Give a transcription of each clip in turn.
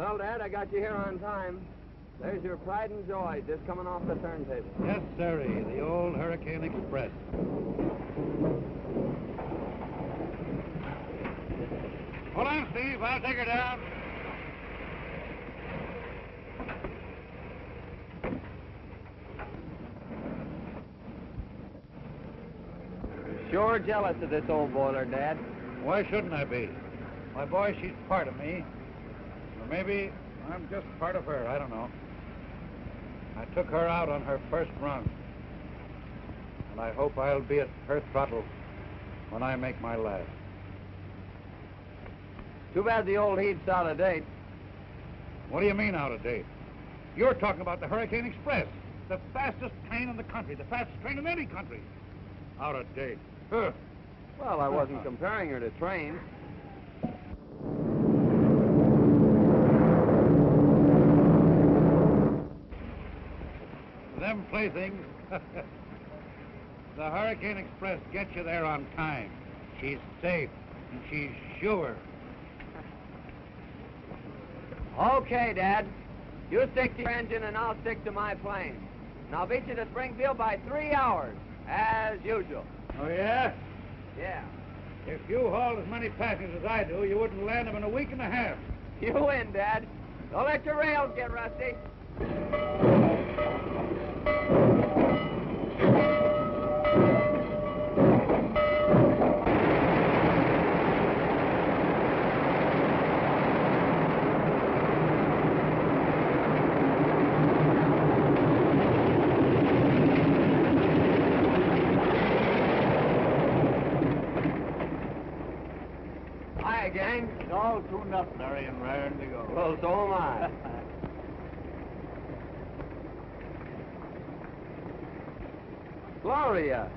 Well, Dad, I got you here on time. There's your pride and joy just coming off the turntable. Yes, sirree, the old Hurricane Express. Hold on, Steve. I'll take her down. Sure jealous of this old boiler, Dad. Why shouldn't I be? My boy, she's part of me. Or maybe I'm just part of her. I don't know. I took her out on her first run. And I hope I'll be at her throttle when I make my last. Too bad the old heat's out of date. What do you mean out of date? You're talking about the Hurricane Express. The fastest train in the country. The fastest train in any country. Out of date. Huh. Well, I wasn't comparing her to trains. Them playthings. The Hurricane Express gets you there on time. She's safe, and she's sure. Okay, Dad. You stick to your engine and I'll stick to my plane. And I'll beat you to Springfield by 3 hours, as usual. Oh, yeah? Yeah. If you hauled as many passengers as I do, you wouldn't land them in a week and a half. You win, Dad. Don't let your rails get rusty. Hi, gang. It's all tuned up, Larry, and raring to go. Well, so am I. Gloria!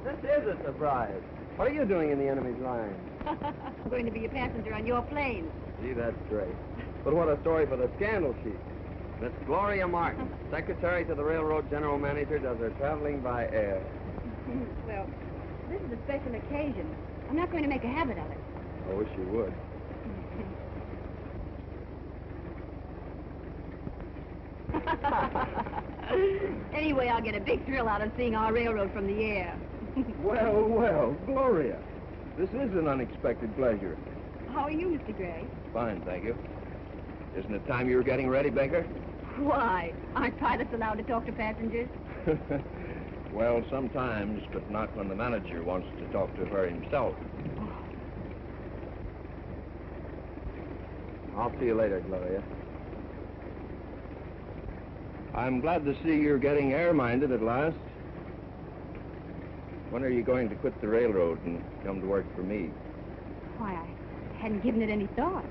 This is a surprise. What are you doing in the enemy's line? I'm going to be a passenger on your plane. Gee, that's great. But what a story for the scandal sheet. Miss Gloria Martin, secretary to the railroad general manager, does her traveling by air. Well, this is a special occasion. I'm not going to make a habit of it. I wish you would. Anyway, I'll get a big thrill out of seeing our railroad from the air. Well, well, Gloria. This is an unexpected pleasure. How are you, Mr. Gray? Fine, thank you. Isn't it time you were getting ready, Baker? Why? Aren't pilots allowed to talk to passengers? Well, sometimes, but not when the manager wants to talk to her himself. I'll see you later, Gloria. I'm glad to see you're getting air-minded at last. When are you going to quit the railroad and come to work for me? Why, I hadn't given it any thought.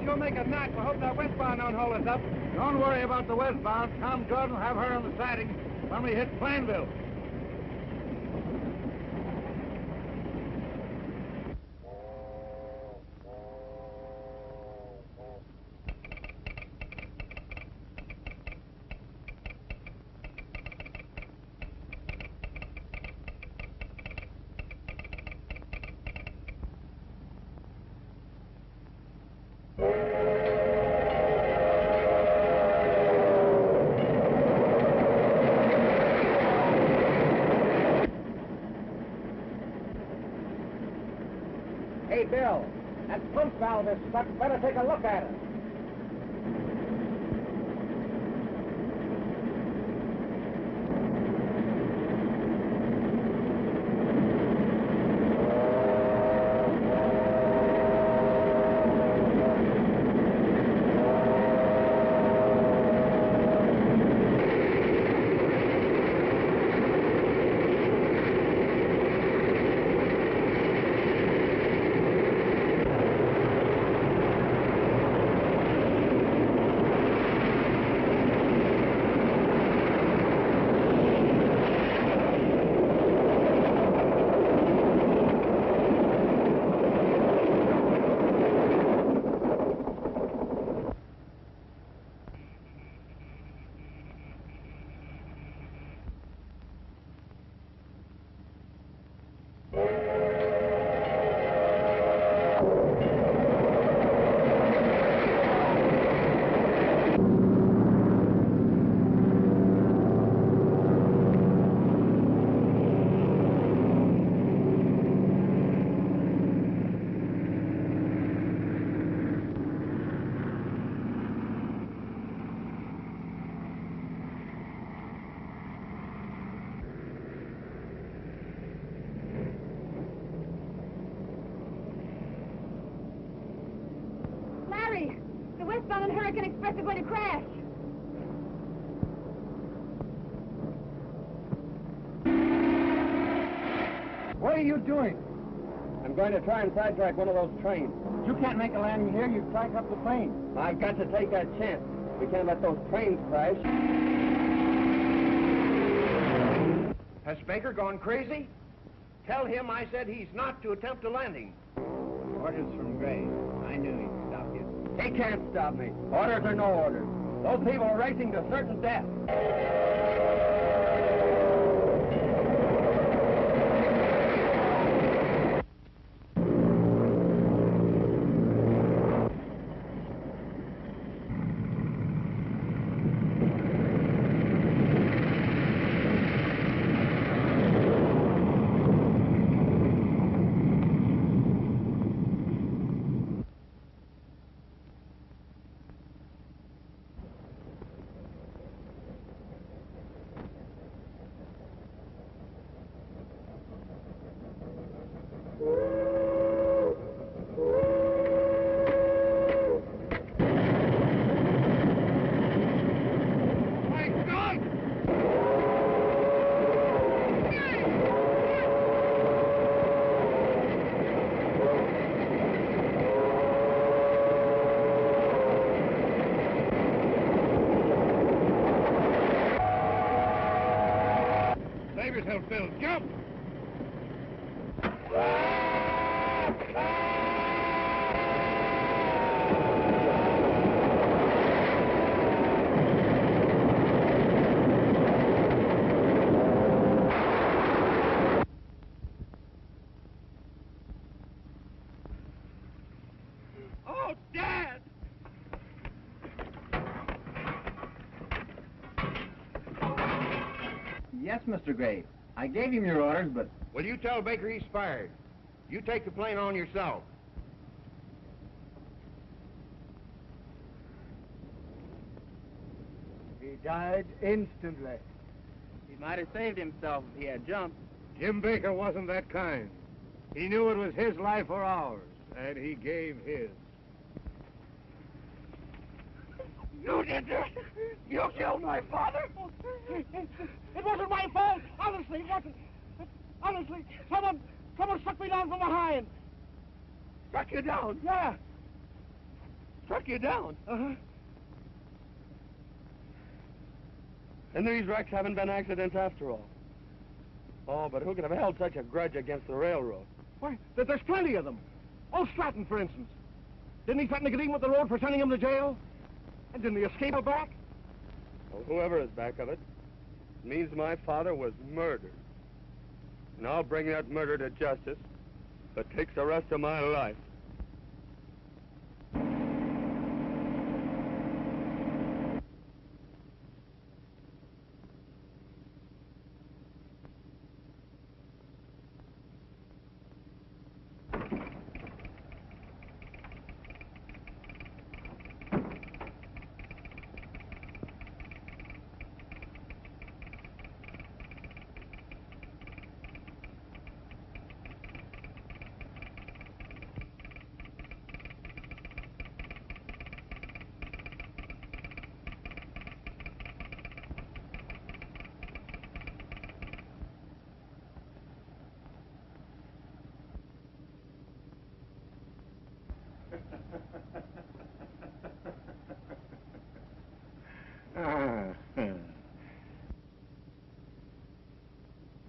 You'll make a knack. I hope that westbound don't hold us up. Don't worry about the westbound. Tom Jordan will have her on the siding when we hit Plainville. Hey, Bill, that pump valve is stuck. Better take a look at it. like they're going to crash. What are you doing? I'm going to try and sidetrack one of those trains. You can't make a landing here. You track up the plane. I've got to take that chance. We can't let those trains crash. Has Baker gone crazy? Tell him I said he's not to attempt a landing. Orders from Gray. I knew he'd stop you. He can't stop me. Orders or no orders. Those people are racing to certain death. Save yourself, Phil. Jump! Oh, Dad! Yes, Mr. Gray. I gave him your orders, but... Well, you tell Baker he's fired. You take the plane on yourself. He died instantly. He might have saved himself if he had jumped. Jim Baker wasn't that kind. He knew it was his life or ours, and he gave his. You did this! You killed my father! It wasn't my fault! Honestly, it wasn't. Honestly, someone struck me down from behind. Struck you down? Yeah. Struck you down? Uh-huh. And these wrecks haven't been accidents after all. Oh, but who could have held such a grudge against the railroad? Why, there's plenty of them. Old Stratton, for instance. Didn't he threaten to get even with the road for sending him to jail? And didn't he escape out back? Well, whoever is back of it means my father was murdered. And I'll bring that murder to justice if it takes the rest of my life.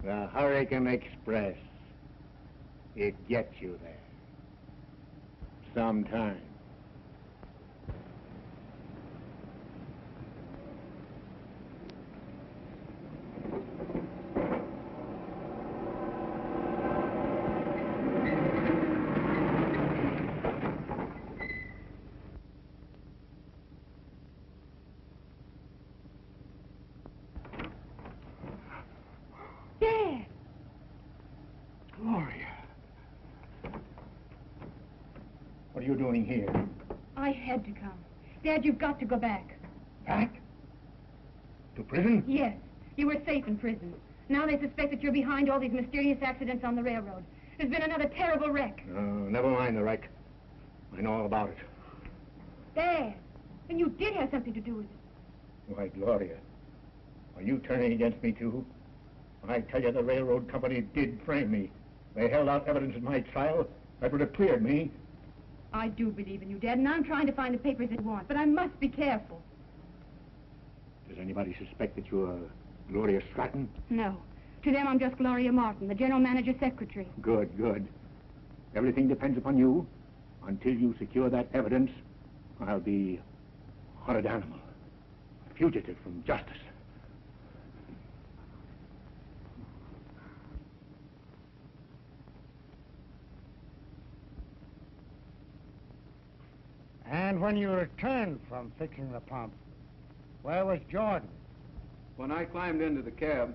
The Hurricane Express. It gets you there. Sometime. Dad! Gloria. What are you doing here? I had to come. Dad, you've got to go back. Back? To prison? Yes. You were safe in prison. Now they suspect that you're behind all these mysterious accidents on the railroad. There's been another terrible wreck. Never mind the wreck. I know all about it. Dad, Then you did have something to do with it. Why, Gloria, are you turning against me, too? I tell you, the railroad company did frame me. They held out evidence in my trial that would have cleared me. I do believe in you, Dad, and I'm trying to find the papers that you want, but I must be careful. Does anybody suspect that you're Gloria Stratton? No. To them, I'm just Gloria Martin, the general manager's secretary. Good, good. Everything depends upon you. Until you secure that evidence, I'll be a hunted animal, a fugitive from justice. And when you returned from fixing the pump, where was Jordan? When I climbed into the cab,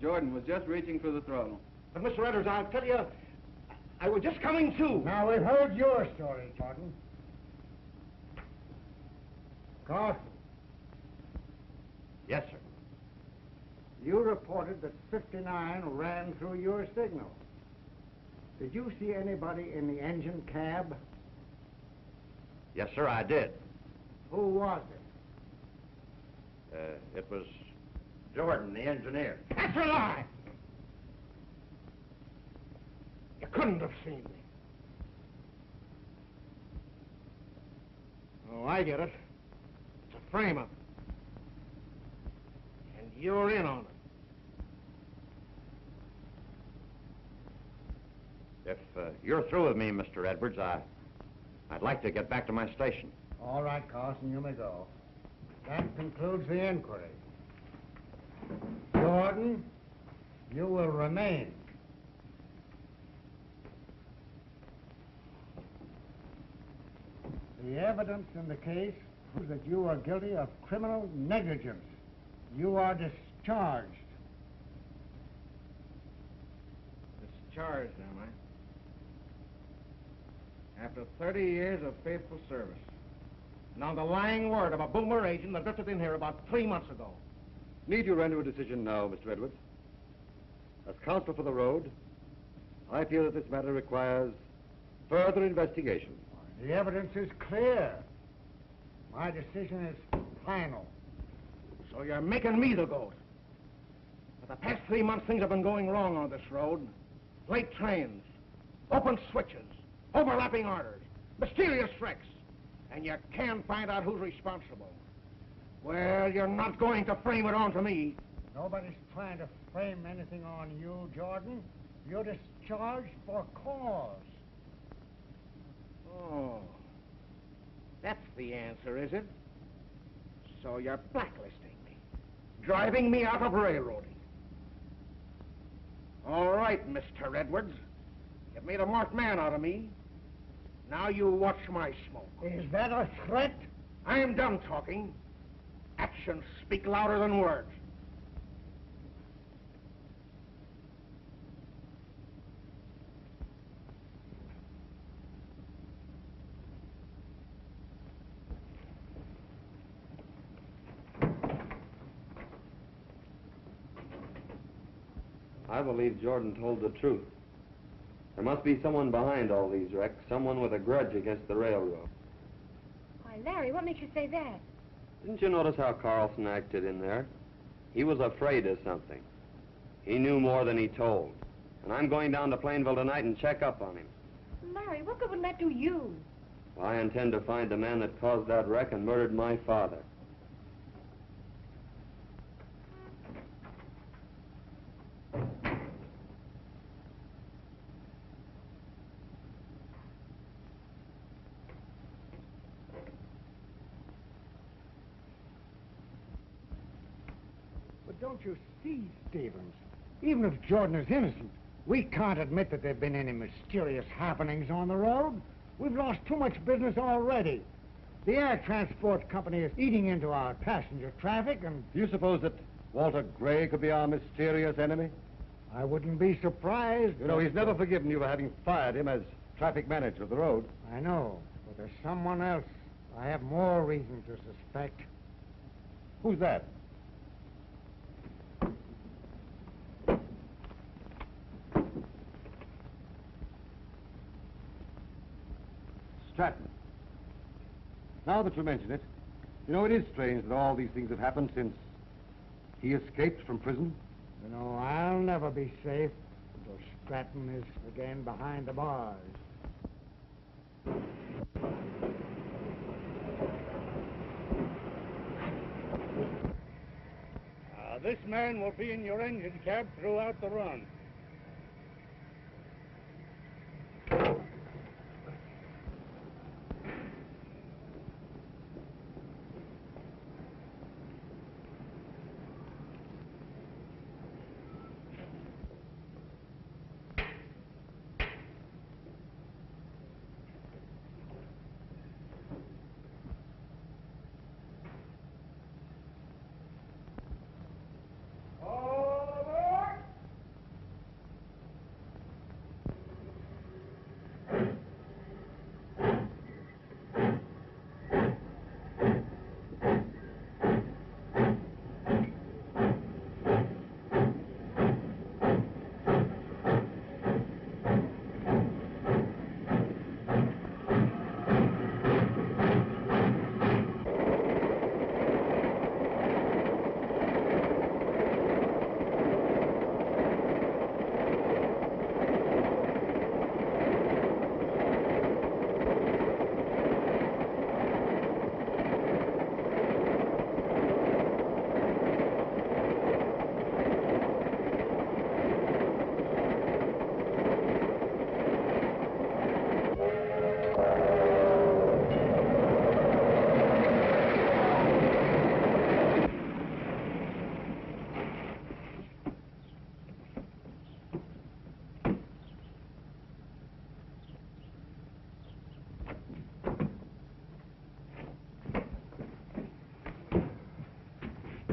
Jordan was just reaching for the throttle. But, Mr. Edwards, I'll tell you, I was just coming to. Now, we've heard your story, Jordan. Carson. Yes, sir. You reported that 59 ran through your signal. Did you see anybody in the engine cab? Yes, sir, I did. Who was it? It was Jordan, the engineer. That's a lie! You couldn't have seen me. Oh, I get it. It's a frame-up. And you're in on it. If you're through with me, Mr. Edwards, I'd like to get back to my station. All right, Carson, you may go. That concludes the inquiry. Jordan, you will remain. The evidence in the case proves that you are guilty of criminal negligence. You are discharged. Discharged, am I? After 30 years of faithful service. And on the lying word of a boomer agent that drifted in here about 3 months ago. Need you render a decision now, Mr. Edwards? As counsel for the road, I feel that this matter requires further investigation. The evidence is clear. My decision is final. So you're making me the goat. For the past 3 months, things have been going wrong on this road. Late trains, open switches, overlapping orders, mysterious wrecks. And you can't find out who's responsible. Well, you're not going to frame it onto me. Nobody's trying to frame anything on you, Jordan. You're discharged for cause. Oh. That's the answer, is it? So you're blacklisting me. Driving me out of railroading. All right, Mr. Edwards. You've made a marked man out of me. Now you watch my smoke. Is that a threat? I'm done talking. Actions speak louder than words. I believe Jordan told the truth. There must be someone behind all these wrecks, someone with a grudge against the railroad. Why, Larry, what makes you say that? Didn't you notice how Carlson acted in there? He was afraid of something. He knew more than he told. And I'm going down to Plainville tonight and check up on him. Larry, what good would that do you? Well, I intend to find the man that caused that wreck and murdered my father. But don't you see, Stevens? Even if Jordan is innocent, we can't admit that there have been any mysterious happenings on the road. We've lost too much business already. The air transport company is eating into our passenger traffic, and... Do you suppose that Walter Gray could be our mysterious enemy? I wouldn't be surprised. You know, he's never forgiven you for having fired him as traffic manager of the road. I know, but there's someone else I have more reason to suspect. Who's that? Stratton. Now that you mention it, You know, it is strange that all these things have happened since he escaped from prison. You know, I'll never be safe until Stratton is again behind the bars. This man will be in your engine cab throughout the run.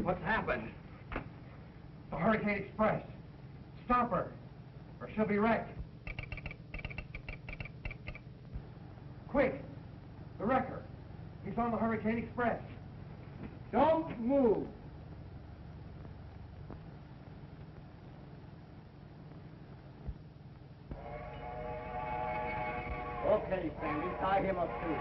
What's happened? The Hurricane Express. Stop her, or she'll be wrecked. Quick! The wrecker. He's on the Hurricane Express. Don't move. Okay, Sandy, tie him up too.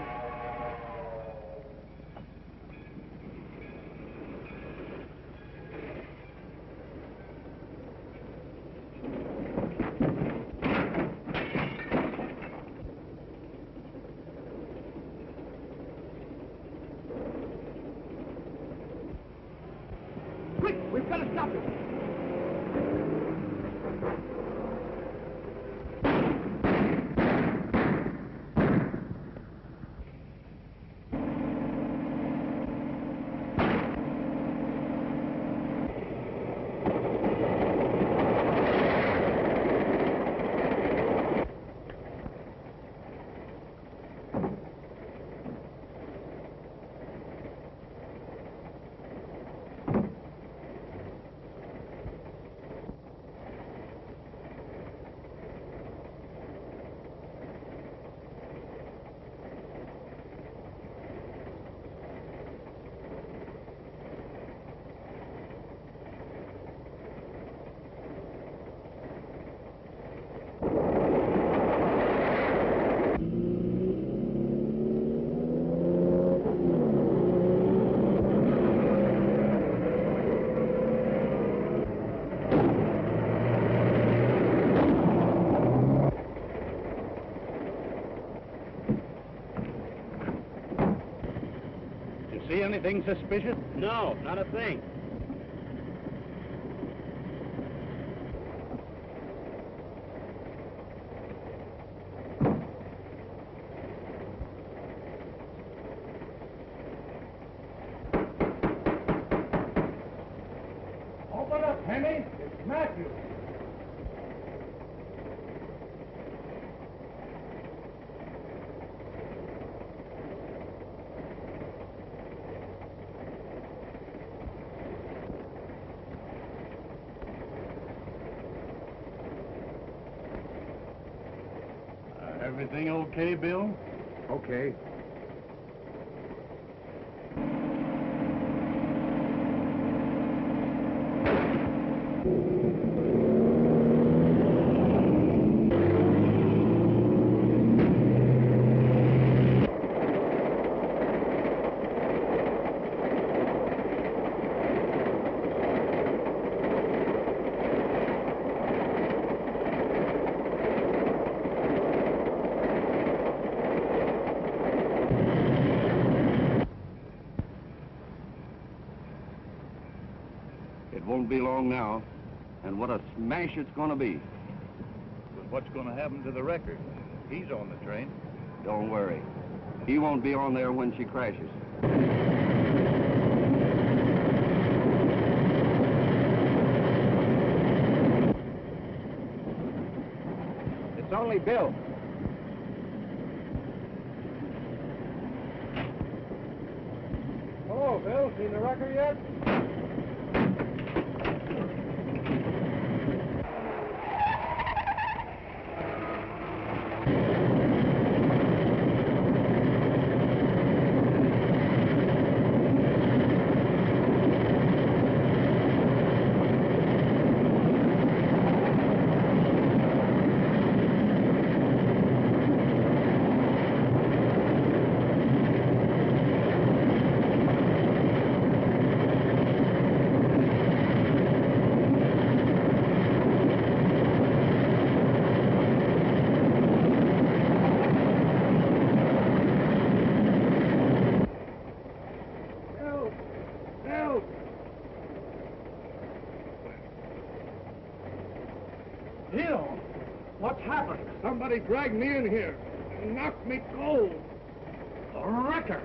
Quick! We've got to stop him! See anything suspicious? No, not a thing. Open up, Henny. It's Matthew. Everything okay, Bill? Okay. It won't be long now. And what a smash it's gonna be. But what's gonna happen to the record? He's on the train. Don't worry. He won't be on there when she crashes. It's only Bill. Hello, Bill. Seen the wrecker yet? Bill, what's happened? Somebody dragged me in here and knocked me cold. A wrecker.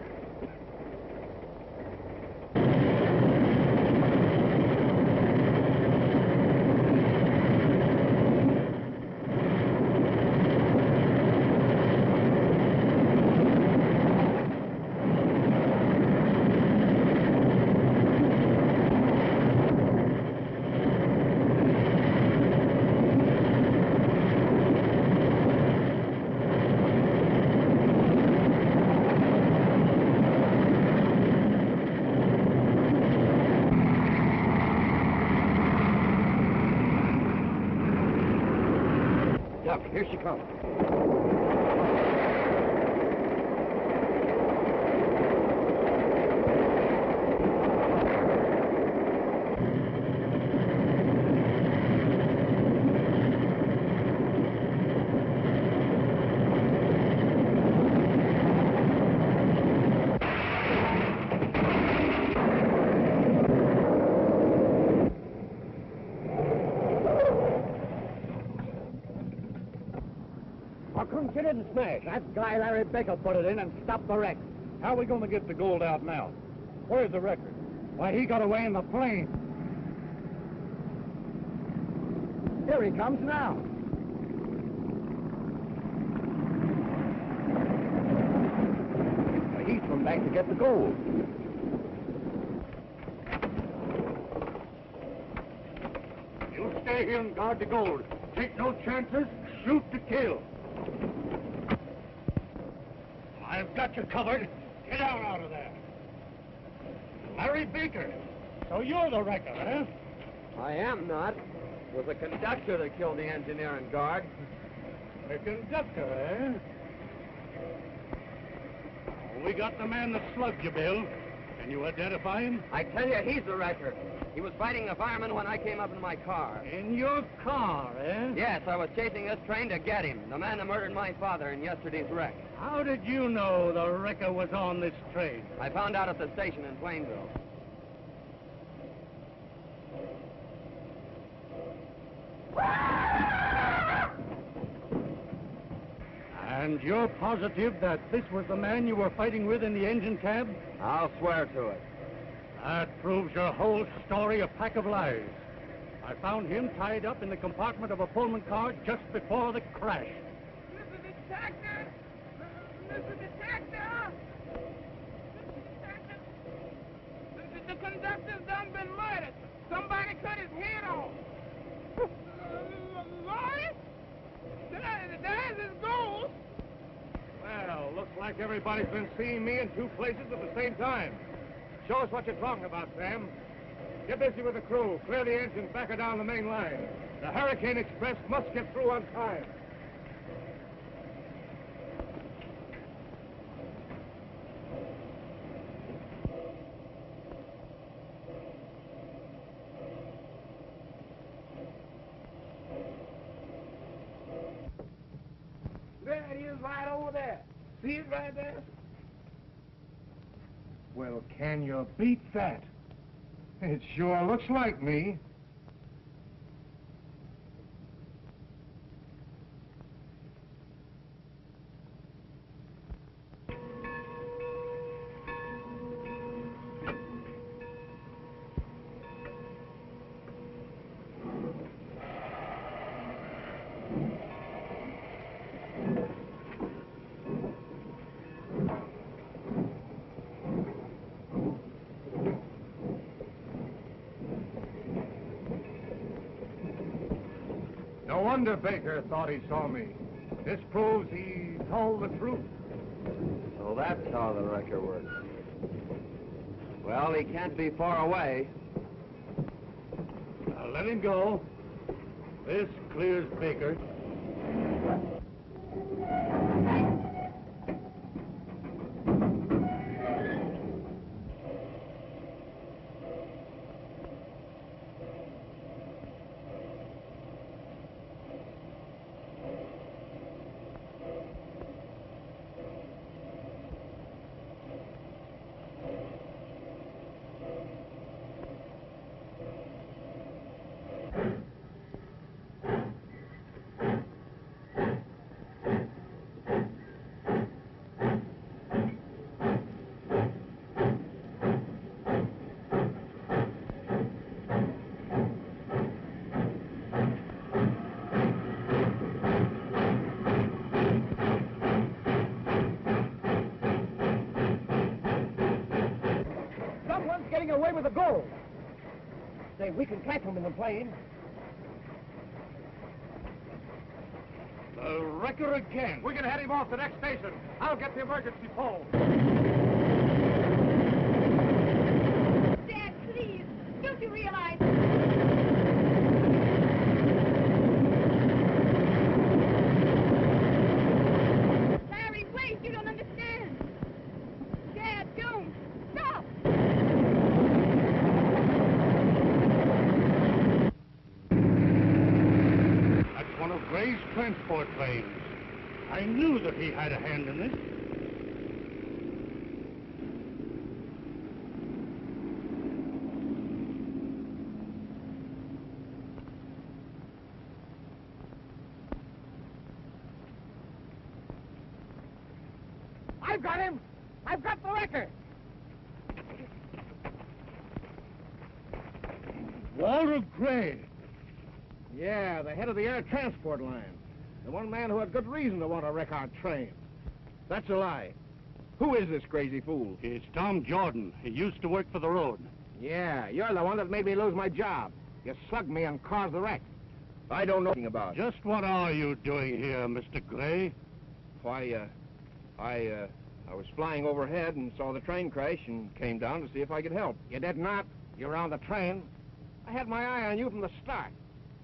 Duck, here she comes. How come she didn't smash? That guy Larry Baker put it in and stopped the wreck. How are we going to get the gold out now? Where's the record? Why, he got away in the plane. Here he comes now. He's come back to get the gold. You stay here and guard the gold. Take no chances. Shoot to kill. I've got you covered. Get out of there. Larry Baker. So you're the wrecker, eh? I am not. It was the conductor that killed the engineer and guard. The conductor, eh? We got the man that slugged you, Bill. Can you identify him? I tell you, he's the wrecker. He was fighting the fireman when I came up in my car. In your car, eh? Yes, I was chasing this train to get him, the man that murdered my father in yesterday's wreck. How did you know the wrecker was on this train? I found out at the station in Plainville. And you're positive that this was the man you were fighting with in the engine cab? I'll swear to it. That proves your whole story a pack of lies. I found him tied up in the compartment of a Pullman car just before the crash. Mr. Detective! Mr. Detective! The conductor's done been murdered. Somebody cut his head off. Lord? There's his gold. Well, looks like everybody's been seeing me in two places at the same time. Show us what you're talking about, Sam. Get busy with the crew. Clear the engines back or down the main line. The Hurricane Express must get through on time. There he is right over there. See it right there? Well, can you beat that? It sure looks like me. No wonder Baker thought he saw me. This proves he told the truth. So that's how the wrecker works. Well, he can't be far away. Now let him go. This clears Baker. Someone's getting away with the gold. Say, we can catch him in the plane. The wrecker again. We can head him off the next station. I'll get the emergency pole. Dad, please. Don't you realize... Larry, wait. You don't understand. Dad, don't. Stop. That's one of Gray's transport planes. I knew that he had a hand in this. I've got him. I've got the wrecker. Walter Gray. Yeah, the head of the air transport line. The one man who had good reason to want to wreck our train. That's a lie. Who is this crazy fool? It's Tom Jordan. He used to work for the road. Yeah, you're the one that made me lose my job. You slugged me and caused the wreck. I don't know anything about it. Just what are you doing here, Mr. Gray? Why, I was flying overhead and saw the train crash and came down to see if I could help. You did not. You were on the train. I had my eye on you from the start.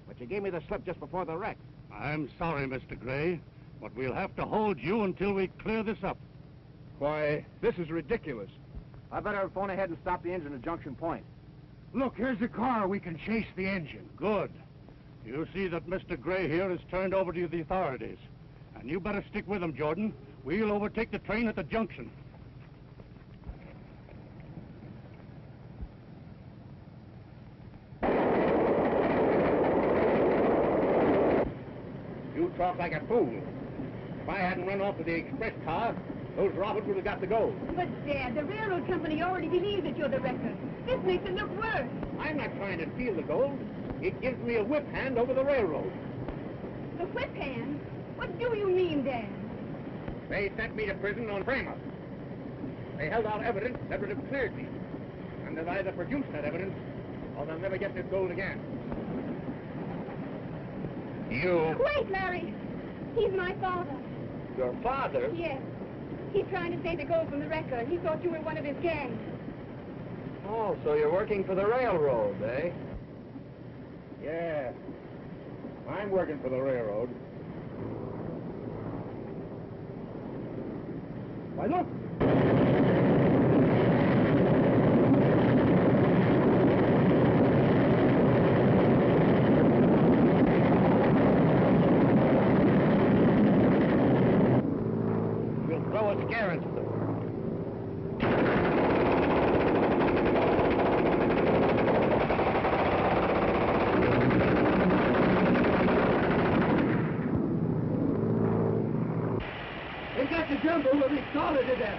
But you gave me the slip just before the wreck. I'm sorry, Mr. Gray, but we'll have to hold you until we clear this up. Why, this is ridiculous. I better phone ahead and stop the engine at Junction Point. Look, here's the car. We can chase the engine. Good. You see that Mr. Gray here is turned over to the authorities. And you better stick with him, Jordan. We'll overtake the train at the junction. You talk like a fool. If I hadn't run off with the express car, those robbers would have got the gold. But, Dad, the railroad company already believes that you're the wrecker. This makes it look worse. I'm not trying to steal the gold. It gives me a whip hand over the railroad. The whip hand? What do you mean, Dad? They sent me to prison on frame-up. They held out evidence that would have cleared me. And they'll either produce that evidence, or they'll never get this gold again. You... Wait, Larry. He's my father. Your father? Yes. He's trying to take the gold from the wrecker. He thought you were one of his gang. Oh, so you're working for the railroad, eh? Yeah. I'm working for the railroad. Why, look! We'll throw a scare into them. remember when we started to death.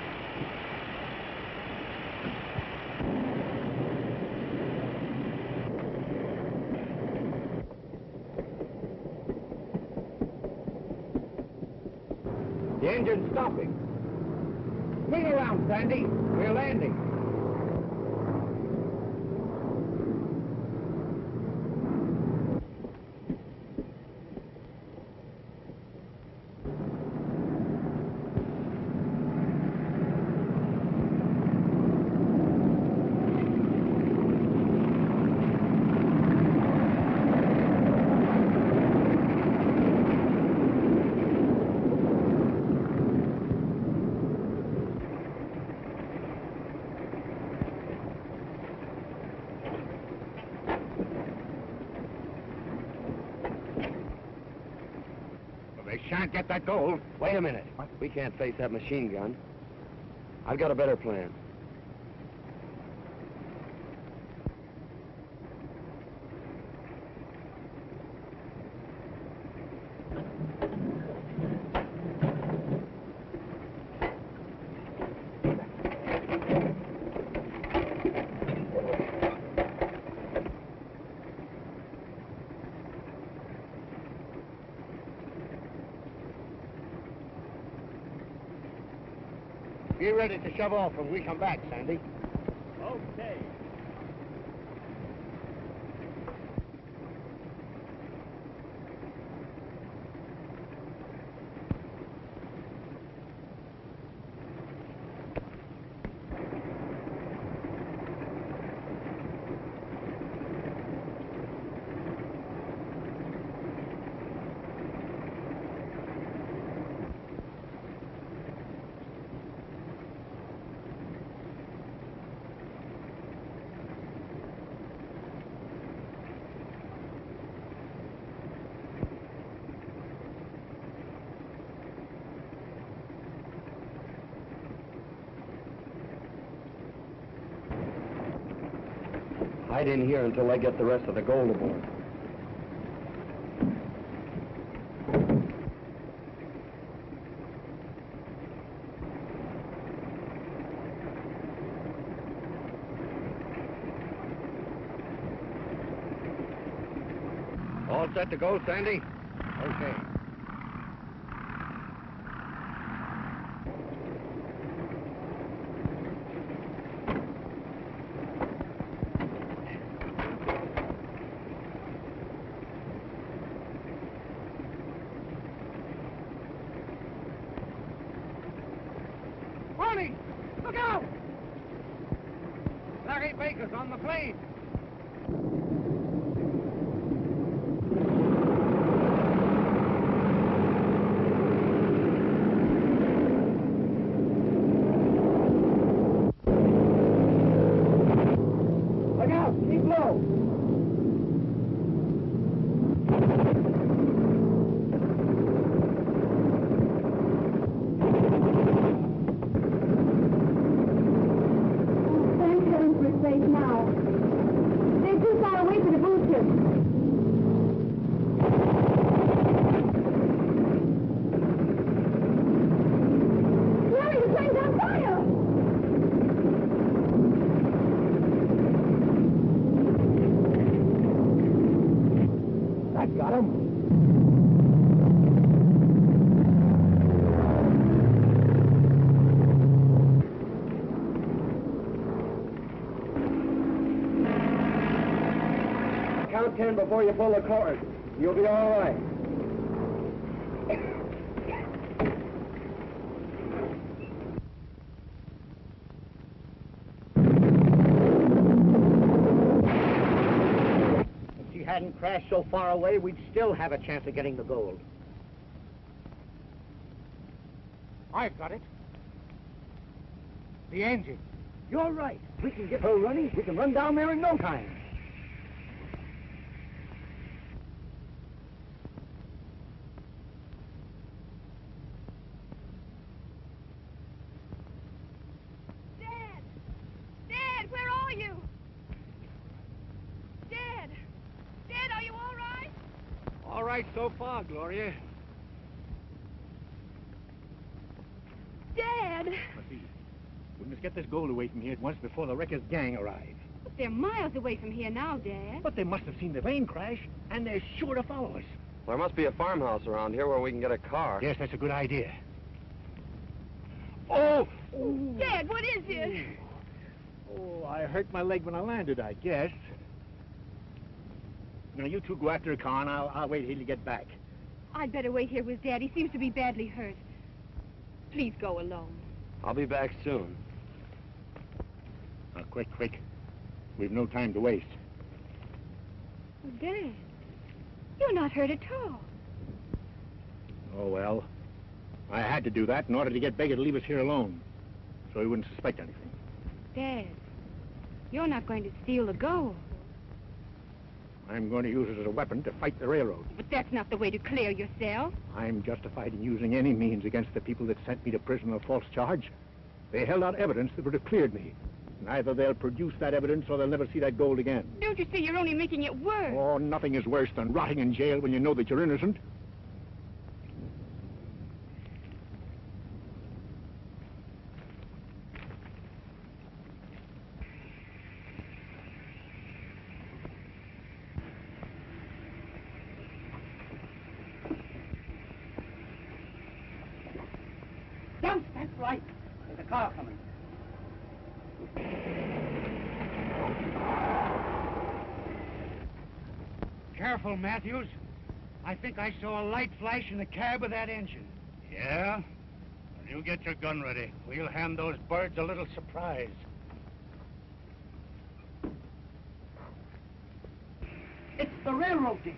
The engine's stopping. Swing around, Sandy. We're landing. They shan't get that gold. Wait a minute. We can't face that machine gun. I've got a better plan. Be ready to shove off when we come back, Sandy. Okay. Hide in here until I get the rest of the gold aboard. All set to go, Sandy? Okay. Barney, look out! Larry Baker's on the plane. Look out! Keep low! Thank heavens we're safe now. They're too far away for the boosters. Larry, the plane's on fire! That got him. Count 10 before you pull the cord. You'll be all right. If she hadn't crashed so far away, we'd still have a chance of getting the gold. I've got it. The engine. You're right. We can get her running. We can run down there in no time. Dad! Dad, where are you? Dad! Dad, are you all right? All right so far, Gloria. Dad. Marcy, we must get this gold away from here at once before the wrecker's gang arrive. But they're miles away from here now, Dad. But they must have seen the plane crash, and they're sure to follow us. There must be a farmhouse around here where we can get a car. Yes, that's a good idea. Oh! Dad, what is it? Oh, I hurt my leg when I landed, I guess. Now, you two go after a car, and I'll wait till you get back. I'd better wait here with Dad. He seems to be badly hurt. Please go alone. I'll be back soon. Now, quick. We've no time to waste. Oh, Dad, you're not hurt at all. Oh, well. I had to do that in order to get Baker to leave us here alone, so he wouldn't suspect anything. Dad, you're not going to steal the gold. I'm going to use it as a weapon to fight the railroad. But that's not the way to clear yourself. I'm justified in using any means against the people that sent me to prison on a false charge. They held out evidence that would have cleared me. And either they'll produce that evidence or they'll never see that gold again. Don't you see you're only making it worse? Oh, nothing is worse than rotting in jail when you know that you're innocent. That's right. There's a car coming. Careful, Matthews. I think I saw a light flash in the cab of that engine. Yeah? Well, you get your gun ready. We'll hand those birds a little surprise. It's the railroad digger.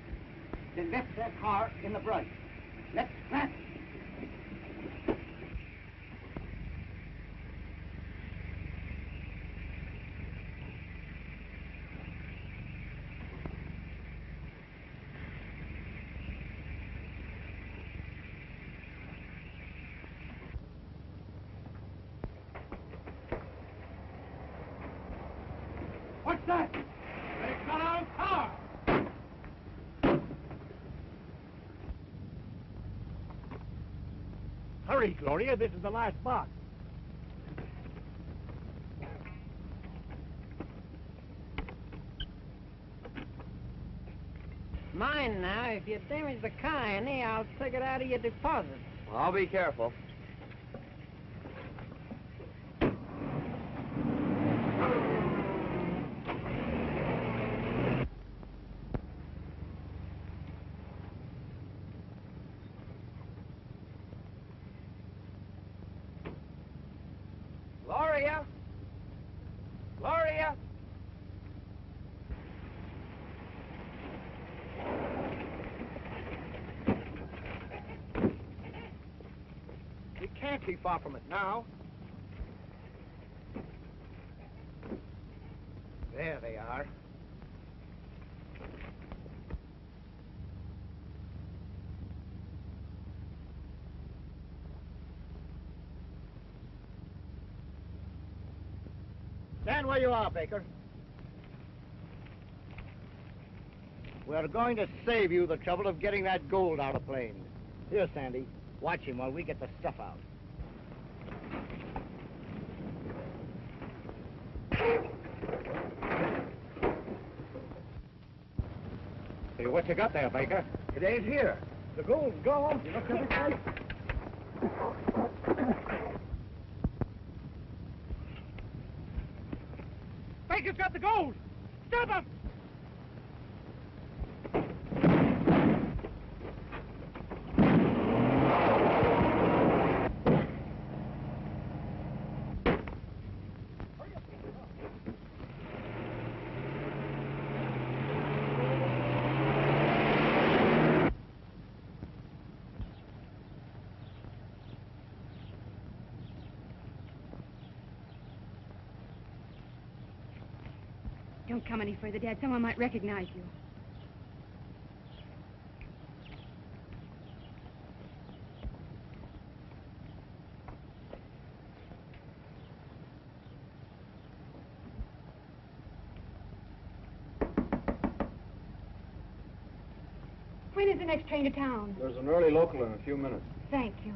They left their car in the brush. Let's grab it. What's that? They got our car! Hurry, Gloria. This is the last box. Mind now, if you damage the car any, I'll take it out of your deposit. I'll be careful. Gloria? Gloria? You can't be far from it now. There they are. Stand where you are, Baker. We're going to save you the trouble of getting that gold out of the plane. Here, Sandy. Watch him while we get the stuff out. Hey, what you got there, Baker? It ain't here. The gold's gone. You look every place. Baker's got the gold! Stop him! Don't come any further, Dad. Someone might recognize you. When is the next train to town? There's an early local in a few minutes. Thank you.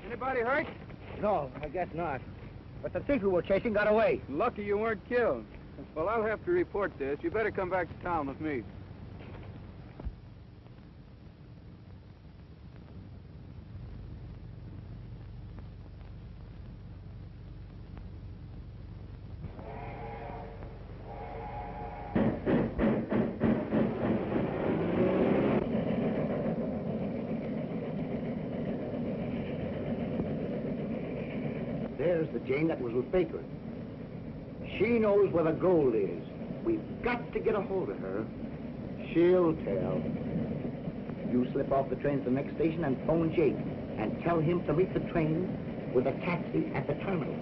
Anybody hurt? No, I guess not. But the thief we were chasing got away. Lucky you weren't killed. Well, I'll have to report this. You better come back to town with me. There's the Jane that was with Baker. She knows where the gold is. We've got to get a hold of her. She'll tell. You slip off the train to the next station and phone Jake and tell him to meet the train with a taxi at the terminal.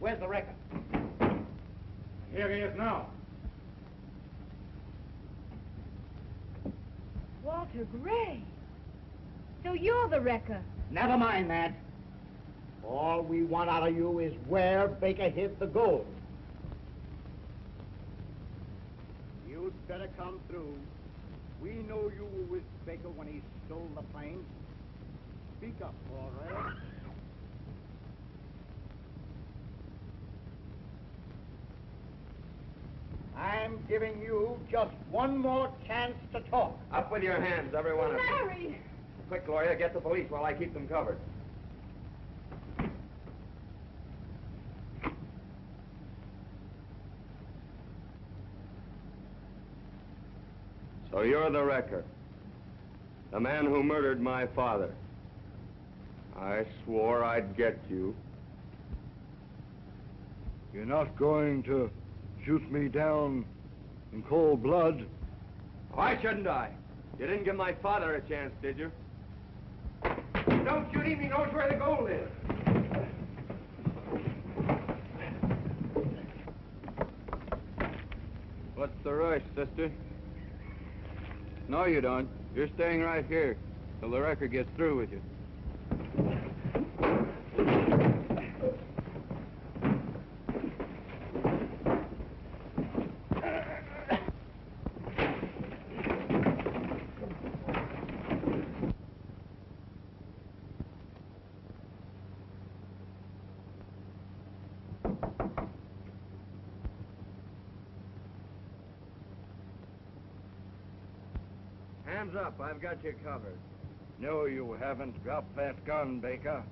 Where's the wrecker? Here he is now. Walter Gray. So you're the wrecker. Never mind that. All we want out of you is where Baker hid the gold. You'd better come through. We know you were with Baker when he stole the plane. Speak up, all right? I'm giving you just one more chance to talk. Up with your hands, every one of you. Larry! Quick, Gloria, get the police while I keep them covered. So you're the wrecker. The man who murdered my father. I swore I'd get you. You're not going to shoot me down in cold blood. Why shouldn't I? You didn't give my father a chance, did you? Don't shoot him, he knows where the gold is. What's the rush, sister? No, you don't. You're staying right here till the wrecker gets through with you. Hands up, I've got you covered. No, you haven't. Drop that gun, Baker.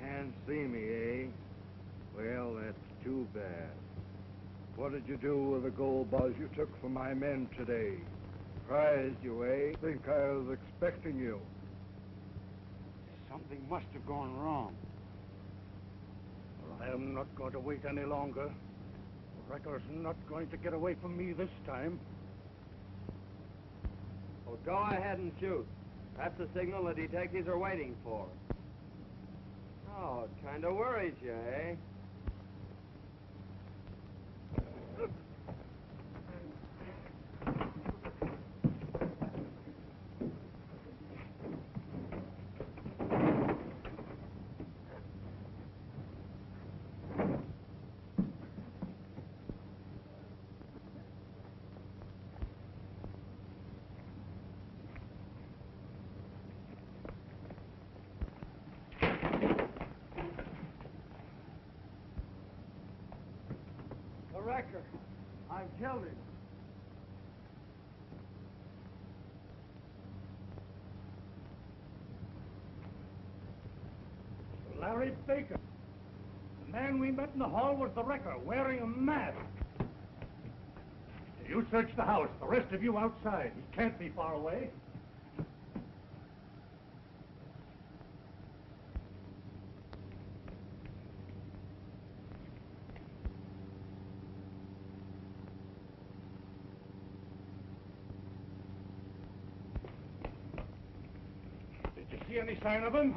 Can't see me, eh? Well, that's too bad. What did you do with the gold bars you took from my men today? Surprised you, eh? Think I was expecting you. Something must have gone wrong. Well, I am not going to wait any longer. The wrecker's not going to get away from me this time. Well, go ahead and shoot. That's the signal the detectives are waiting for. Oh, it kind of worries you, eh? The wrecker. I've killed him. Larry Baker. The man we met in the hall was the wrecker, wearing a mask. You search the house. The rest of you outside. He can't be far away. Did you see any sign of him?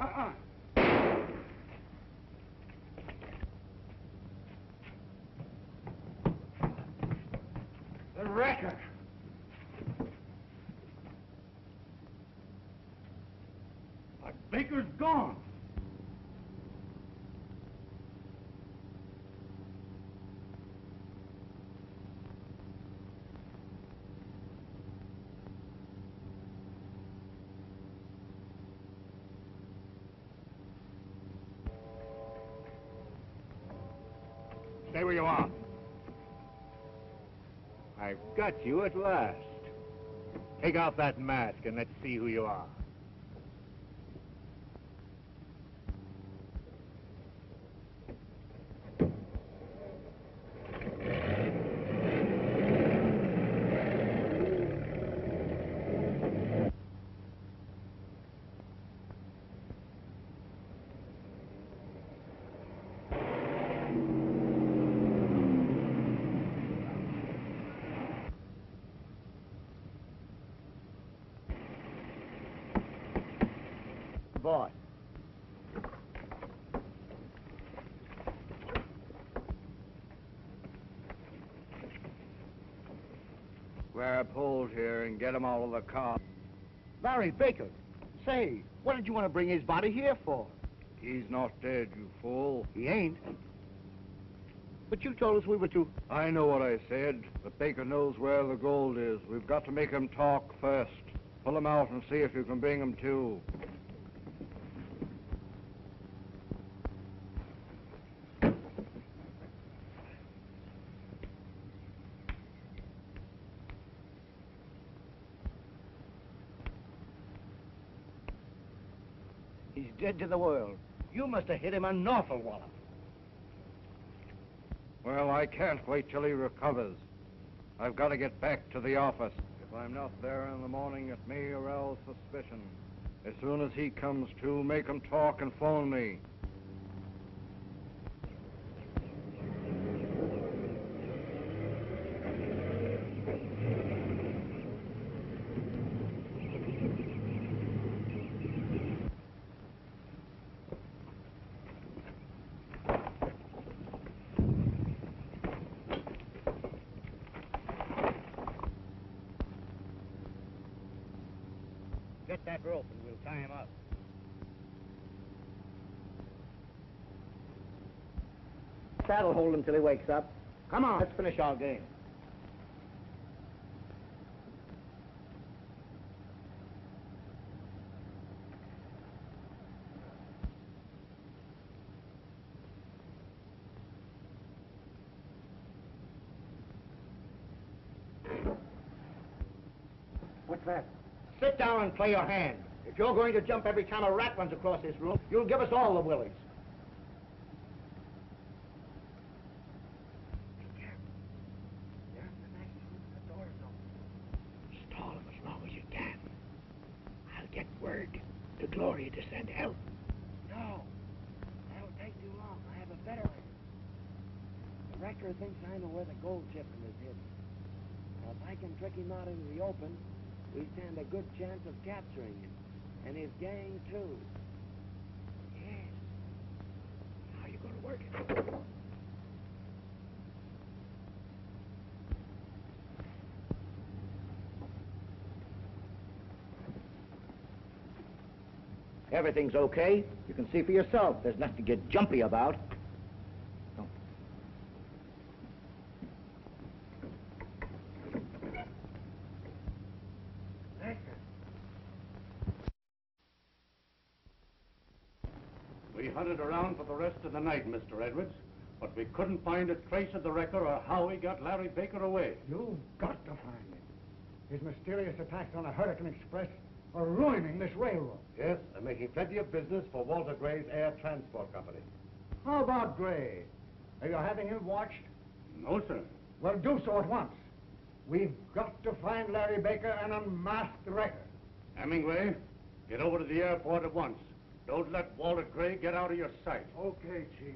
The wrecker. But Baker's gone. Stay where you are. I've got you at last. Take off that mask and let's see who you are. Boy. Grab hold here and get him out of the car. Larry Baker. Say, what did you want to bring his body here for? He's not dead, you fool. He ain't. But you told us we were to... I know what I said, but Baker knows where the gold is. We've got to make him talk first. Pull him out and see if you can bring him to. He's dead to the world. You must have hit him an awful wallop. Well, I can't wait till he recovers. I've got to get back to the office. If I'm not there in the morning, it may arouse suspicion. As soon as he comes to, make him talk and phone me. Get that rope and we'll tie him up. That'll hold him till he wakes up. Come on, let's finish our game. What's that? Sit down and play your hand. If you're going to jump every time a rat runs across this room, you'll give us all the willies. Gloria to send help? No. That'll take too long. I have a better one. The wrecker thinks I know where the gold shipment is hidden. Now, if I can trick him out into the open, we stand a good chance of capturing him. And his gang, too. Yes. How are you going to work it? Everything's okay. You can see for yourself. There's nothing to get jumpy about. Oh. We hunted around for the rest of the night, Mr. Edwards, but we couldn't find a trace of the wrecker or how he got Larry Baker away. You've got to find him. His mysterious attacks on the Hurricane Express are ruining this railroad. Yes, and making plenty of business for Walter Gray's Air Transport Company. How about Gray? Are you having him watched? No, sir. Well, do so at once. We've got to find Larry Baker and unmask the wrecker. Hemingway, get over to the airport at once. Don't let Walter Gray get out of your sight. Okay, Chief.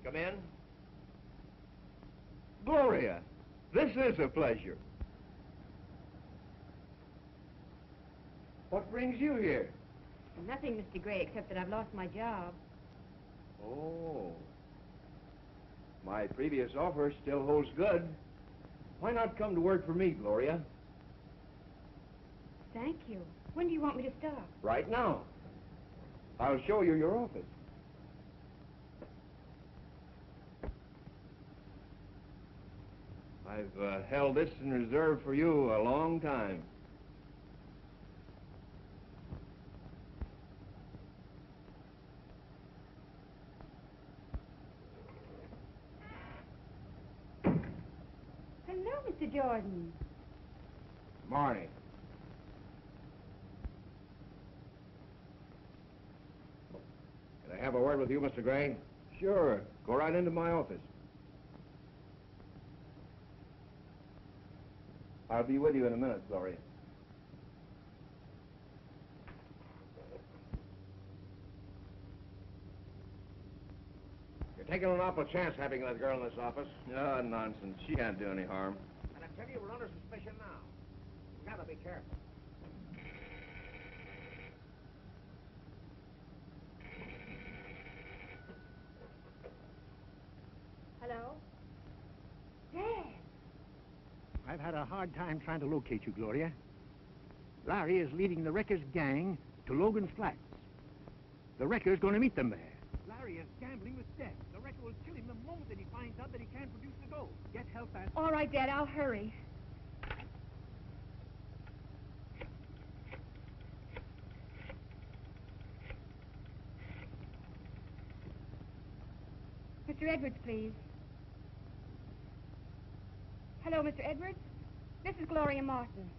Come in. Gloria, this is a pleasure. What brings you here? Nothing, Mr. Gray, except that I've lost my job. Oh. My previous offer still holds good. Why not come to work for me, Gloria? Thank you. When do you want me to start? Right now. I'll show you your office. I've held this in reserve for you a long time. Hello, Mr. Jordan. Morning. Can I have a word with you, Mr. Gray? Sure. Go right into my office. I'll be with you in a minute, Gloria. You're taking an awful chance having that girl in this office. Ah, nonsense. She can't do any harm. And I tell you, we're under suspicion now. You gotta be careful. Hello? Dad! I've had a hard time trying to locate you, Gloria. Larry is leading the wrecker's gang to Logan's Flats. The wrecker's going to meet them there. Larry is gambling with death. The wrecker will kill him the moment that he finds out that he can't produce the gold. Get help fast. All right, Dad, I'll hurry. Mr. Edwards, please. Hello, Mr. Edwards. This is Gloria Martin.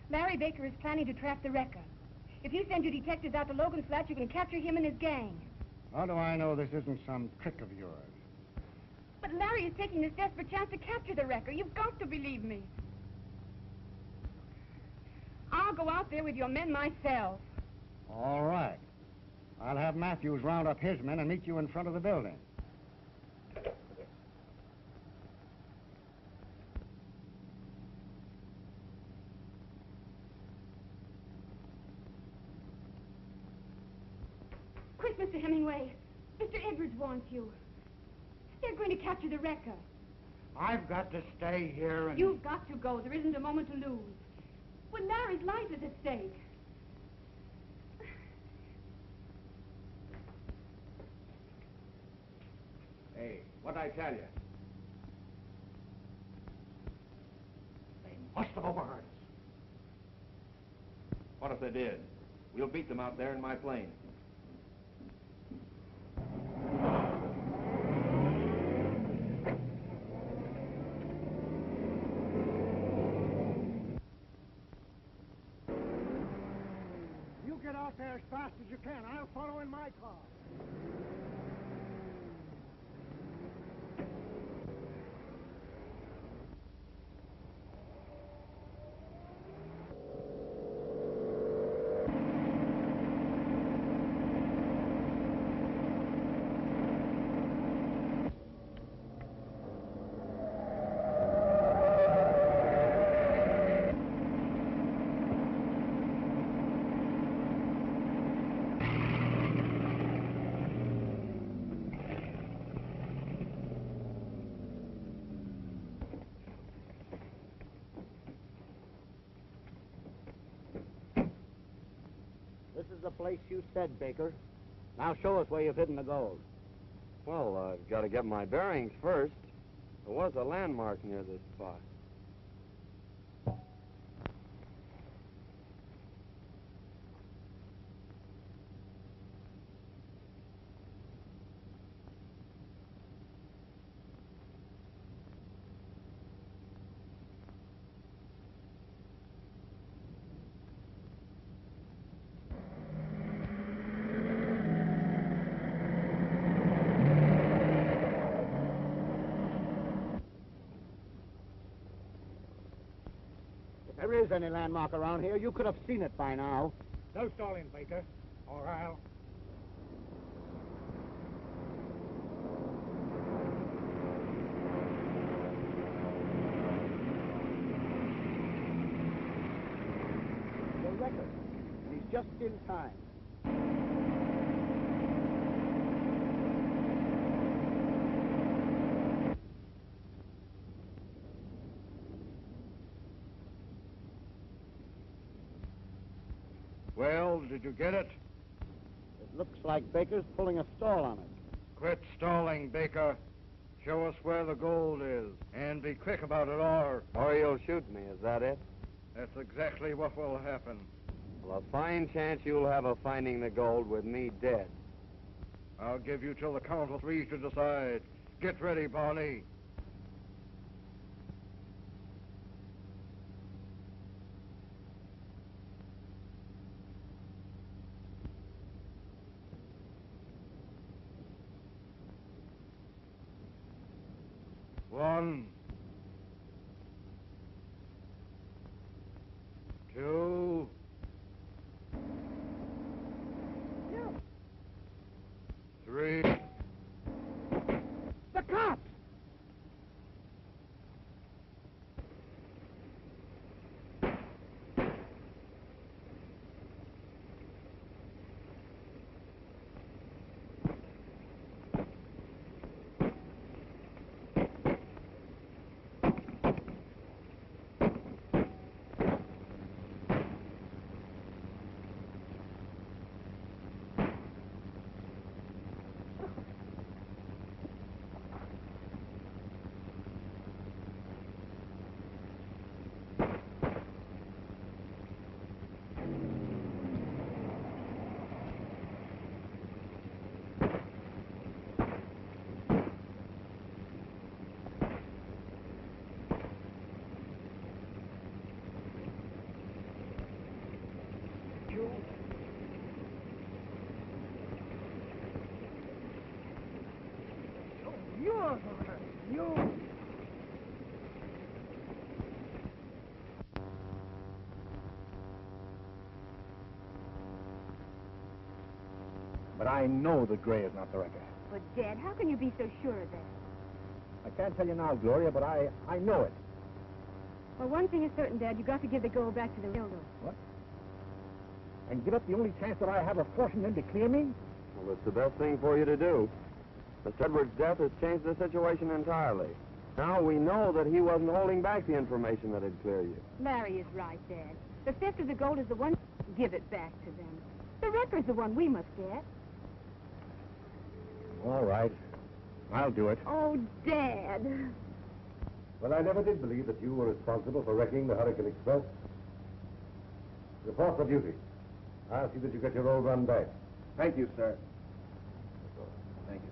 Larry Baker is planning to trap the wrecker. If you send your detectives out to Logan's Flat, you can capture him and his gang. How do I know this isn't some trick of yours? But Larry is taking this desperate chance to capture the wrecker. You've got to believe me. I'll go out there with your men myself. All right. I'll have Matthews round up his men and meet you in front of the building. Quick, Mr. Hemingway. Mr. Edwards wants you. They're going to capture the wrecker. I've got to stay here and... You've got to go. There isn't a moment to lose. Well, Larry's life is at stake. Hey, what'd I tell you? They must have overheard us. What if they did? We'll beat them out there in my plane. I'll follow in my car. This is the place you said, Baker. Now show us where you've hidden the gold. Well, I've got to get my bearings first. There was a landmark near this spot. If there is any landmark around here, you could have seen it by now. No stalling, Baker, or I'll... The record. And he's just in time. Well, did you get it? It looks like Baker's pulling a stall on it. Quit stalling, Baker. Show us where the gold is, and be quick about it, Or you'll shoot me, is that it? that's exactly what will happen. Well, a fine chance you'll have of finding the gold with me dead. I'll give you till the count of 3 to decide. Get ready, Barney. One, 2, 3. The cops! But I know that Gray is not the wrecker. But, Dad, how can you be so sure of that? I can't tell you now, Gloria, but I know it. Well, one thing is certain, Dad. You got to give the gold back to the railroad. What? And give up the only chance that I have of forcing them to clear me? Well, it's the best thing for you to do. Mr. Edwards' death has changed the situation entirely. Now we know that he wasn't holding back the information that had cleared you. Larry is right, Dad. The theft of the gold is the one. Give it back to them. The record's the one we must get. All right. I'll do it. Oh, Dad. Well, I never did believe that you were responsible for wrecking the Hurricane Express. Report for duty. I'll see that you get your old run back. Thank you, sir. Thank you.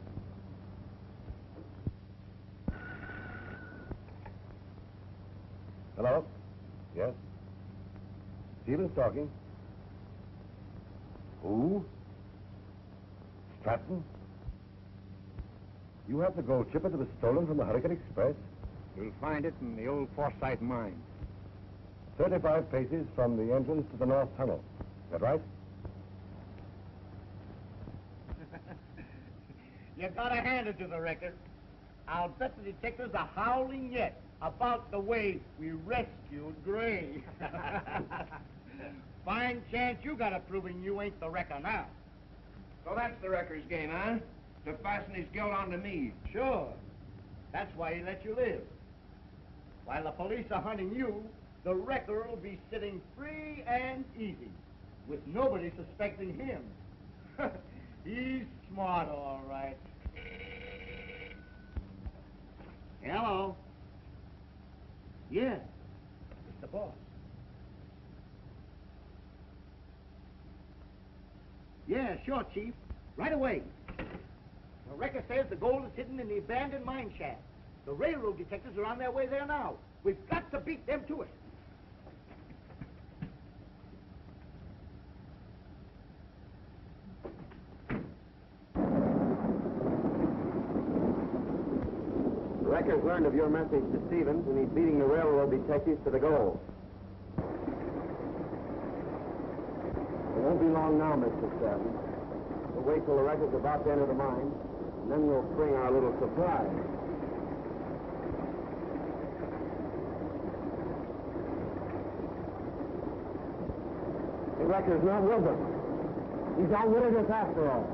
Hello? Yes? Stevens talking. Who? Stratton? You have the gold chipper that was stolen from the Hurricane Express? You'll find it in the old Forsyth mine. 35 paces from the entrance to the North Tunnel. Is that right? You gotta hand it to the wrecker. I'll bet the detectives are howling yet about the way we rescued Gray. Fine chance you got of proving you ain't the wrecker now. So that's the wrecker's game, huh? To fasten his guilt onto me. Sure. That's why he let you live. While the police are hunting you, the wrecker will be sitting free and easy, with nobody suspecting him. He's smart, all right. Hello. Yeah, it's the boss. Yeah, sure, Chief. Right away. The wrecker says the gold is hidden in the abandoned mine shaft. The railroad detectives are on their way there now. We've got to beat them to it. The wrecker's learned of your message to Stevens, and he's beating the railroad detectives to the goal. It won't be long now, Mr. Stratton. We'll wait till the wrecker's about to enter the mine, and then we'll bring our little surprise. The wrecker's not with us. He's outwitted us after all.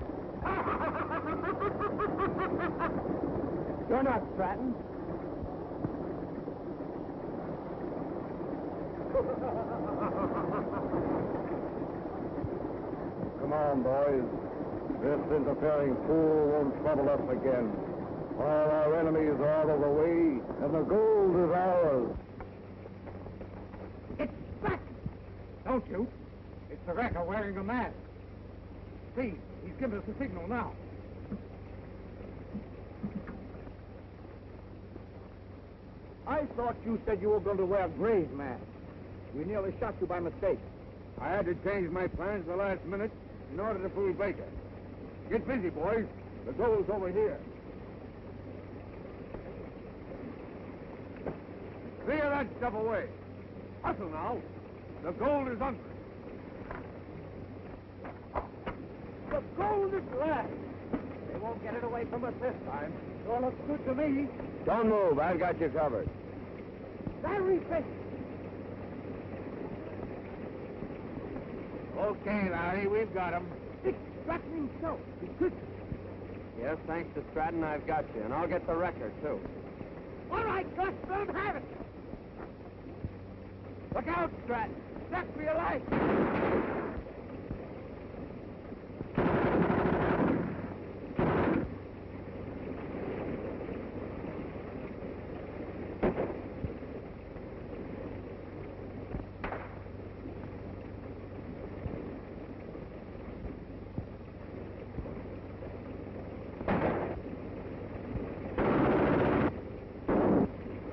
You're not Stratton. Come on, boys. This interfering fool won't trouble us again. All our enemies are out of the way, and the gold is ours. It's back! Don't you? It's the wrecker wearing a mask. See, he's given us a signal now. I thought you said you were going to wear Gray's mask. We nearly shot you by mistake. I had to change my plans at the last minute in order to fool Baker. Get busy, boys. The gold's over here. Clear that stuff away. Hustle now. The gold is under it. The gold is left. They won't get it away from us this time. Sure looks good to me. Don't move. I've got you covered. Very big. Okay, Larry, we've got him. It's Stratton himself. He's good. Yes, thanks to Stratton, I've got you. And I'll get the wrecker, too. All right, Gus, let him have it. Look out, Stratton. That's for your life.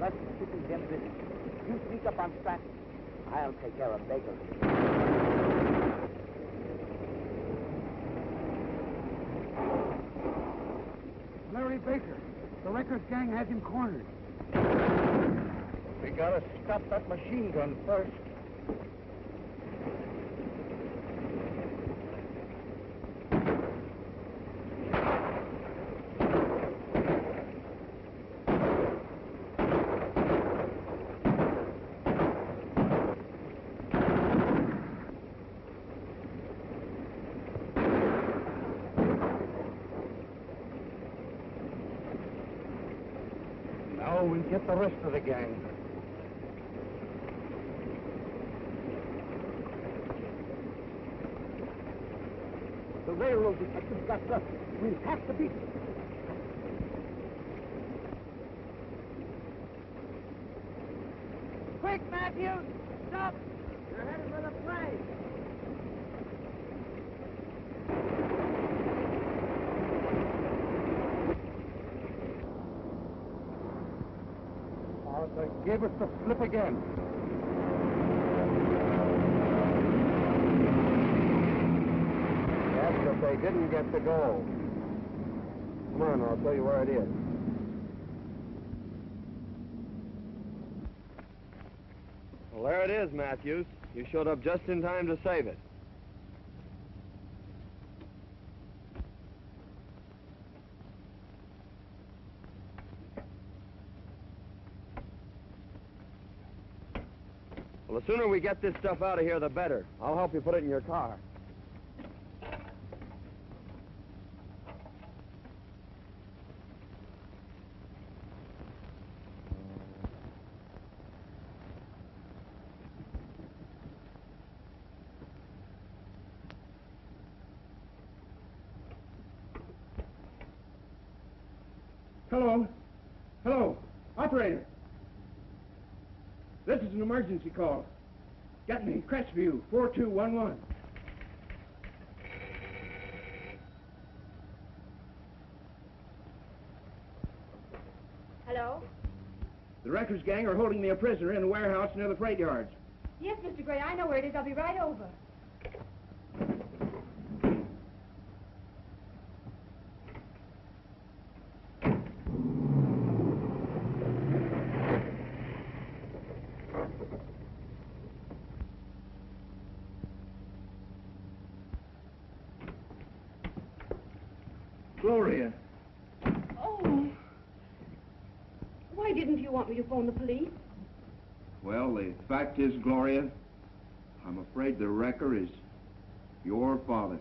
Let's keep him busy. You sneak up on Stratton. I'll take care of Baker. Larry Baker. The wrecker's gang has him cornered. We gotta stop that machine gun first. Now we'll get the rest of the gang. The railroad detectives got Gus. We'll have to beat them. Quick, Matthews! Stop! You're headed for the plane. They gave us the slip again. Yes, but they didn't get the gold. Come on, I'll tell you where it is. Well, there it is, Matthews. You showed up just in time to save it. Well, the sooner we get this stuff out of here, the better. I'll help you put it in your car. Hello? Hello? Operator? This is an emergency call. Get me, Crestview, 4211. Hello? The Wreckers gang are holding me a prisoner in a warehouse near the freight yards. Yes, Mr. Gray, I know where it is. I'll be right over. Gloria. Oh. Why didn't you want me to phone the police? Well, the fact is, Gloria, I'm afraid the wrecker is your father.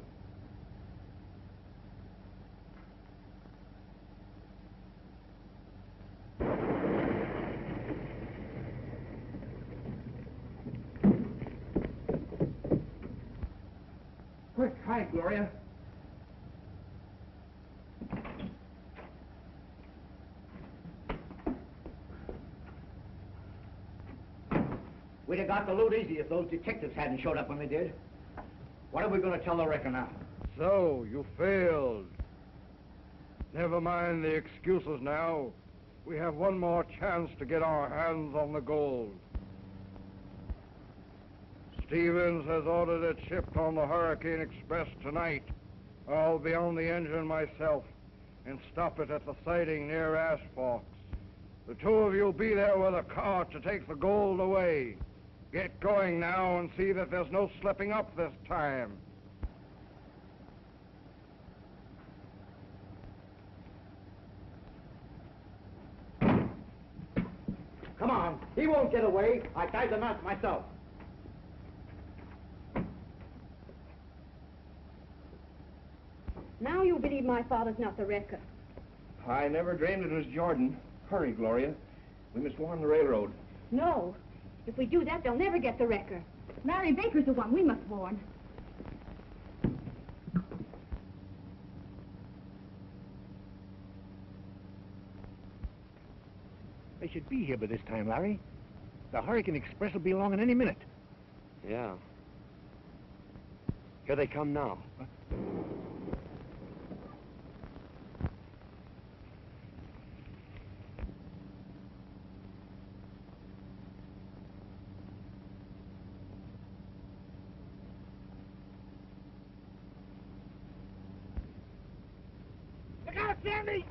Quick, hide, Gloria. We'd have got the loot easy if those detectives hadn't showed up when they did. What are we going to tell the wrecker now? So, you failed. Never mind the excuses now. We have one more chance to get our hands on the gold. Stevens has ordered it shipped on the Hurricane Express tonight. I'll be on the engine myself and stop it at the siding near Asphalt. The two of you be there with a cart to take the gold away. Get going now and see that there's no slipping up this time. Come on, he won't get away. I tied the knot myself. Now you believe my father's not the wrecker. I never dreamed it was Jordan. Hurry, Gloria. We must warn the railroad. No. If we do that, they'll never get the wrecker. Larry Baker's the one we must warn. They should be here by this time, Larry. The Hurricane Express will be along in any minute. Yeah. Here they come now. Look out, Sandy!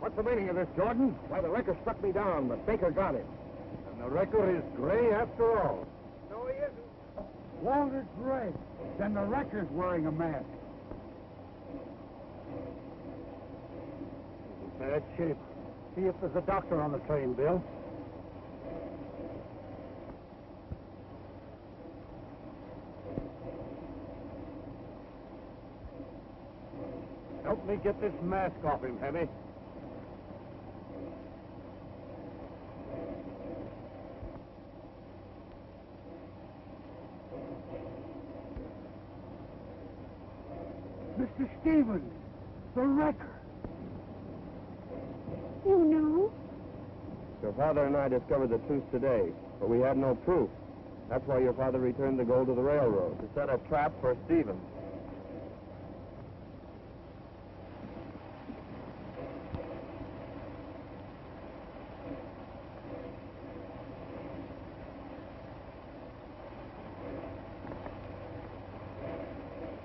What's the meaning of this, Jordan? Why, the wrecker struck me down, but Baker got him. And the wrecker is Gray after all. No, he isn't. Walter Gray. Then the wrecker's wearing a mask. He's in bad shape. See if there's a doctor on the train, Bill. Help me get this mask off him, Hemmy. Mr. Stevens, the wrecker. You know? Your father and I discovered the truth today, but we had no proof. That's why your father returned the gold to the railroad, to set a trap for Stevens.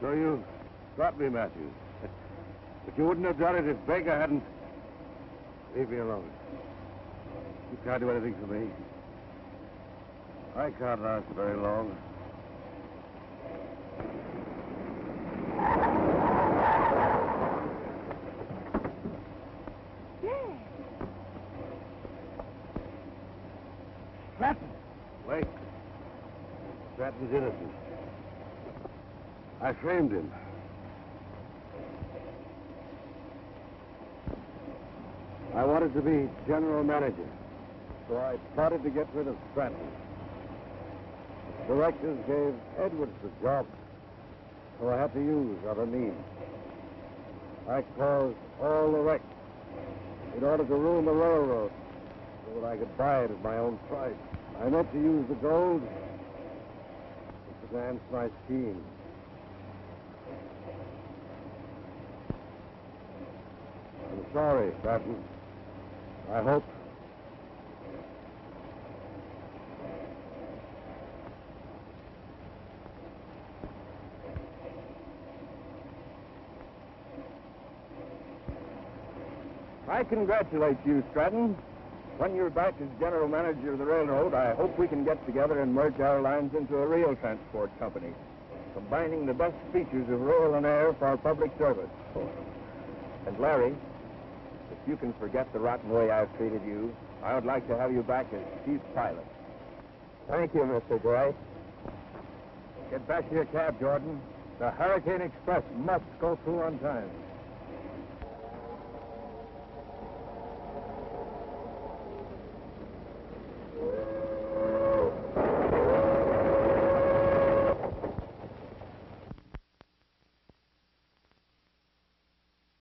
So you got me, Matthews. But you wouldn't have done it if Baker hadn't... Leave me alone. You can't do anything for me. I can't last very long. Dad. Stratton. Wait. Stratton's innocent. I framed him. I wanted to be general manager, so I plotted to get rid of Stratton. The directors gave Edwards the job, so I had to use other means. I caused all the wrecks in order to ruin the railroad so that I could buy it at my own price. I meant to use the gold to advance my scheme. I'm sorry, Stratton. I hope... I congratulate you, Stratton. When you're back as general manager of the railroad, I hope we can get together and merge our lines into a real transport company, combining the best features of rail and air for our public service. And Larry, if you can forget the rotten way I've treated you, I would like to have you back as chief pilot. Thank you, Mr. Gray. Get back to your cab, Jordan. The Hurricane Express must go through on time.